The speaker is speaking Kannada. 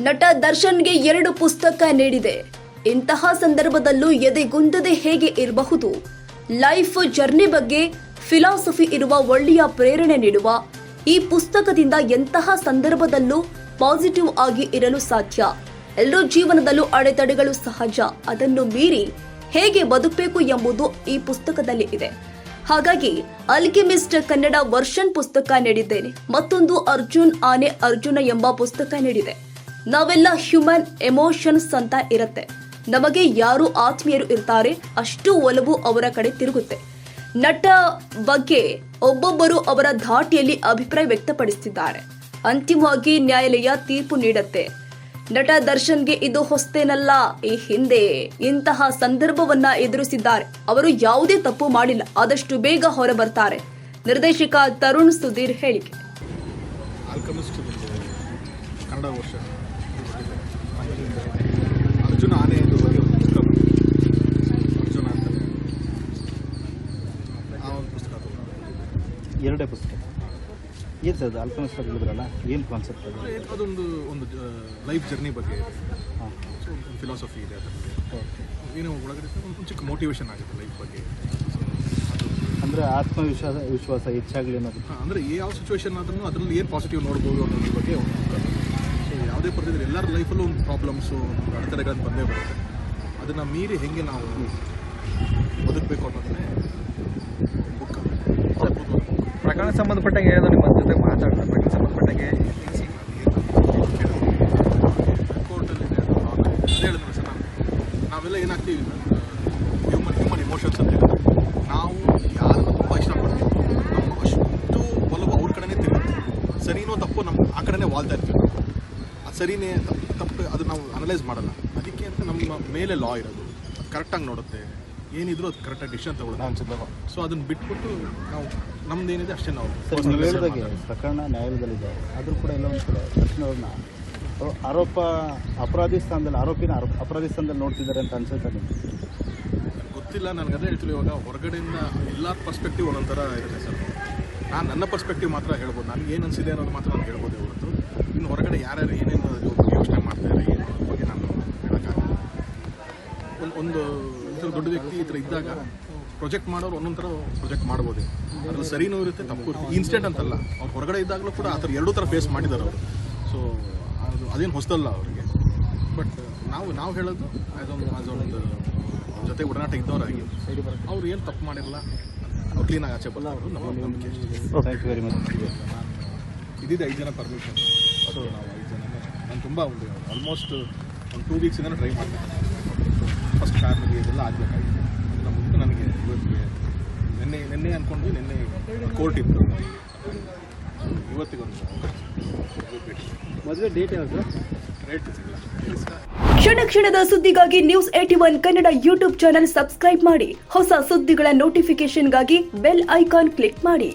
ನಟ ದರ್ಶನ್ಗೆ 2 ಪುಸ್ತಕ ನೀಡಿದೆ. ಇಂತಹ ಸಂದರ್ಭದಲ್ಲೂ ಎದೆಗುಂದದೆ ಹೇಗೆ ಇರಬಹುದು? ಲೈಫ್ ಜರ್ನಿ ಬಗ್ಗೆ ಫಿಲಾಸಫಿ ಇರುವ ಒಳ್ಳೆಯ ಪ್ರೇರಣೆ ನೀಡುವ ಈ ಪುಸ್ತಕದಿಂದ ಎಂತಹ ಸಂದರ್ಭದಲ್ಲೂ ಪಾಸಿಟಿವ್ ಆಗಿ ಇರಲು ಸಾಧ್ಯ. ಎಲ್ಲರೂ ಜೀವನದಲ್ಲೂ ಅಡೆತಡೆಗಳು ಸಹಜ, ಅದನ್ನು ಮೀರಿ ಹೇಗೆ ಬದುಕಬೇಕು ಎಂಬುದು ಈ ಪುಸ್ತಕದಲ್ಲಿ ಇದೆ. ಹಾಗಾಗಿ ಅಲ್ಕೆಮಿಸ್ಟ್ ಕನ್ನಡ ವರ್ಷನ್ ಪುಸ್ತಕ ನೀಡಿದ್ದೇನೆ. ಮತ್ತೊಂದು ಅರ್ಜುನ್ ಆನೆ ಅರ್ಜುನ ಎಂಬ ಪುಸ್ತಕ ನೀಡಿದೆ. ನಾವೆಲ್ಲ ಹ್ಯೂಮನ್ ಎಮೋಷನ್ಸ್ ಅಂತ ಇರುತ್ತೆ. ನಮಗೆ ಯಾರು ಆತ್ಮೀಯರು ಇರ್ತಾರೆ, ಅಷ್ಟು ಒಲವು ಅವರ ಕಡೆ ತಿರುಗುತ್ತೆ. ನಟ ಬಗ್ಗೆ ಒಬ್ಬೊಬ್ಬರು ಅವರ ಧಾಟಿಯಲ್ಲಿ ಅಭಿಪ್ರಾಯ ವ್ಯಕ್ತಪಡಿಸುತ್ತಿದ್ದಾರೆ. ಅಂತಿಮವಾಗಿ ನ್ಯಾಯಾಲಯ ತೀರ್ಪು ನೀಡುತ್ತೆ. ನಟ ದರ್ಶನ್ಗೆ ಇದು ಹೊಸತೇನಲ್ಲ. ಈ ಹಿಂದೆ ಇಂತಹ ಸಂದರ್ಭವನ್ನ ಎದುರಿಸಿದ್ದಾರೆ. ಅವರು ಯಾವುದೇ ತಪ್ಪು ಮಾಡಿಲ್ಲ, ಆದಷ್ಟು ಬೇಗ ಹೊರ ಬರ್ತಾರೆ. ನಿರ್ದೇಶಕ ತರುಣ್ ಸುಧೀರ್ ಹೇಳಿಕೆ. ಕನ್ನಡ ವರ್ಷ ಅರ್ಜುನ ಆನೆ ಎಂದು ಬಗ್ಗೆ ಪುಸ್ತಕ, ಅರ್ಜುನ ಅಂತಾನೆ ಆ ಒಂದು ಪುಸ್ತಕ. 2 ಪುಸ್ತಕ ಏನು ಸರ್? ಅಲ್ಕಮಿಸ್ಟ್ ಹೇಳಿದ್ರಲ್ಲ, ಏನು ಕಾನ್ಸೆಪ್ಟ್ ಅದು? ಅದೊಂದು ಲೈಫ್ ಜರ್ನಿ ಬಗ್ಗೆ ಇದೆ. ಸೊ ಒಂದು ಫಿಲಾಸಫಿ ಇದೆ ಅದರಲ್ಲಿ. ಏನೋ ಒಳಗಡೆ ಒಂದು ಚಿಕ್ಕ ಮೋಟಿವೇಶನ್ ಆಗುತ್ತೆ ಲೈಫ್ ಬಗ್ಗೆ. ಅಂದರೆ ವಿಶ್ವಾಸ ಹೆಚ್ಚಾಗಲಿ ಅನ್ನೋದು. ಅಂದರೆ ಯಾವ ಸಿಚುವೇಶನ್ ಆದ್ರೂ ಅದರಲ್ಲಿ ಏನು ಪಾಸಿಟಿವ್ ನೋಡ್ಬೋದು ಅನ್ನೋದ್ರ ಬಗ್ಗೆ ಒಂದು ಬುಕ್. ಸೊ ಯಾವುದೇ ಪರಿಸ್ಥಿತಿ ಎಲ್ಲರ ಲೈಫಲ್ಲೂ ಒಂದು ಪ್ರಾಬ್ಲಮ್ಸು, ಒಂದು ಅಡೆತಡೆಗಳನ್ನು ಬಂದೇ ಬರುತ್ತೆ. ಅದನ್ನು ಮೀರಿ ಹೆಂಗೆ ನಾವು ಬದುಕಬೇಕು ಅನ್ನೋದನ್ನೇ ಬುಕ್. ಪ್ರಕರಣ ಸಂಬಂಧಪಟ್ಟಂಗೆ ಏನೋ ನಿಮ್ಮ ಜೊತೆ ಮಾತಾಡ್ತಾರೆ. ಪ್ರಕರಣ ಸಂಬಂಧಪಟ್ಟಂಗೆ ಕೋರ್ಟಲ್ಲಿದೆ ಅದೇ ಹೇಳಿದ್ರು ಸರ್. ನಾವೆಲ್ಲ ಏನಾಗ್ತೀವಿ, ಹ್ಯೂಮನ್ ಇಮೋಷನ್ಸ್ ಅಂತ ಇರುತ್ತೆ. ನಾವು ಯಾರನ್ನು ತುಂಬ ಇಷ್ಟಪಡ್ತೀವಿ, ನಮ್ಮ ಅಷ್ಟು ಒಲವು ಅವ್ರ ಕಡೆನೇ ತಿರುಗುತ್ತೆ. ಸರಿನೋ ತಪ್ಪು ನಮ್ಮ ಆ ಕಡೆನೇ ವಾಲ್ತಾ ಇರ್ತೀವಿ. ನಾವು ಅದು ಸರಿನೇ ತಪ್ಪು ಅದು ನಾವು ಅನಲೈಸ್ ಮಾಡಲ್ಲ. ಅದಕ್ಕೆ ಅಂತ ನಮ್ಮ ಮೇಲೆ ಲಾ ಇರೋದು, ಅದು ಕರೆಕ್ಟಾಗಿ ನೋಡುತ್ತೆ. ಏನಿದ್ರು ಅದು ಕರೆಕ್ಟಾಗಿ ಡಿಸಿಷನ್ ತಗೊಳ್ಳೋದು. ಸೊ ಅದನ್ನು ಬಿಟ್ಬಿಟ್ಟು ನಾವು ನಮ್ದೇನಿದೆ ಅಷ್ಟೇ ನಾವು. ನೀವು ಹೇಳಿದಾಗೆ ಪ್ರಕರಣ ನ್ಯಾಯಾಲಯದಲ್ಲಿದೆ, ಆದರೂ ಕೂಡ ಎಲ್ಲ ಒಂದು ಕಡೆ ಪ್ರಶ್ನೆಯವ್ರನ್ನ ಅಪರಾಧಿ ಸ್ಥಾನದಲ್ಲಿ ನೋಡ್ತಿದ್ದಾರೆ ಅಂತ ಅನ್ಸುತ್ತೆ ನಿಮಗೆ? ಗೊತ್ತಿಲ್ಲ, ನನಗೆ ಅದೇ ಹೇಳ್ತಿಲ್ಲ. ಇವಾಗ ಹೊರಗಡೆಯಿಂದ ಎಲ್ಲ ಪರ್ಸ್ಪೆಕ್ಟಿವ್ ಒಂದೊಂಥರ ಇರುತ್ತೆ ಸರ್. ನಾನು ನನ್ನ ಪರ್ಸ್ಪೆಕ್ಟಿವ್ ಮಾತ್ರ ಹೇಳ್ಬೋದು. ನನಗೆ ಏನು ಅನಿಸಿದೆ ಅನ್ನೋದು ಮಾತ್ರ ನಾನು ಹೇಳ್ಬೋದು ಹೊರತು ಇನ್ನು ಹೊರಗಡೆ ಯಾರ್ಯಾರು ಏನೇನು ಯೋಚನೆ ಮಾಡ್ತಾರೆ ಏನು ಅದ್ರ ಬಗ್ಗೆ ನಾನು ಹೇಳೋಕ್ಕಾಗಲ್ಲ. ಒಂದು ದೊಡ್ಡ ವ್ಯಕ್ತಿ ಈ ಥರ ಇದ್ದಾಗ ಪ್ರೊಜೆಕ್ಟ್ ಮಾಡೋರು ಒಂದೊಂದು ಥರ ಪ್ರೊಜೆಕ್ಟ್ ಮಾಡ್ಬೋದು. ಅದ್ರಲ್ಲಿ ಸರಿನೂ ಇರುತ್ತೆ, ತಪ್ಪು ಇರುತ್ತೆ. ಇನ್ಸ್ಟೆಂಟ್ ಅಂತಲ್ಲ, ಅವ್ರು ಹೊರಗಡೆ ಇದ್ದಾಗಲೂ ಕೂಡ ಆ ಥರ 2 ಥರ ಫೇಸ್ ಮಾಡಿದ್ದಾರೆ ಅವರು. ಸೊ ಅದೇನು ಹೊಸದಲ್ಲ ಅವರಿಗೆ. ಬಟ್ ನಾವು ಹೇಳೋದು ಅದೊಂದು ಜೊತೆ ಒಡನಾಟ ಇದ್ದವರಾಗಿ ಅವ್ರು ಏನು ತಪ್ಪು ಮಾಡಿರಲ್ಲ, ಅವ್ರು ಕ್ಲೀನಾಗಿ ಆಚೆ ಬರೋದು ನಮ್ಮ ನಂಬಿಕೆ. Thank you very much. ಇದಿದೆ 5 ಜನ ಪರ್ಮಿಷನ್. ಸೊ ನಾವು 5 ಜನ ನಾನು ತುಂಬ ಆಲ್ಮೋಸ್ಟ್ ಒಂದು 2 ವೀಕ್ಸಿಂದ ಟ್ರೈ ಮಾಡ್ತೀನಿ. ಫಸ್ಟ್ ಫ್ಯಾಮಿಲಿ ಇದೆಲ್ಲ ಆಗಬೇಕಾಗಿತ್ತು. ಅದನ್ನು ಮುಂದೆ ನನಗೆ ಇವತ್ತಿಗೆ ನಿನ್ನೆ ಅಂದ್ಕೊಂಡ್ವಿ. ನಿನ್ನೆ ಕೋರ್ಟ್ ಇತ್ತು, ಇವತ್ತಿಗೊಂದು ಮದುವೆ ಡೇಟ್ ಯಾವುದು? ರೇಟ್ ಸಿಗಲ್ಲ. ಕ್ಷಣ ಕ್ಷಣದ ಸುದ್ದಿಗಾಗಿ news 81 Kannada YouTube channel subscribe ಮಾಡಿ. ಹೊಸ ಸುದ್ದಿಗಳ ನೋಟಿಫಿಕೇಶನ್ಗಾಗಿ ಬೆಲ್ ಐಕಾನ್ ಕ್ಲಿಕ್ ಮಾಡಿ.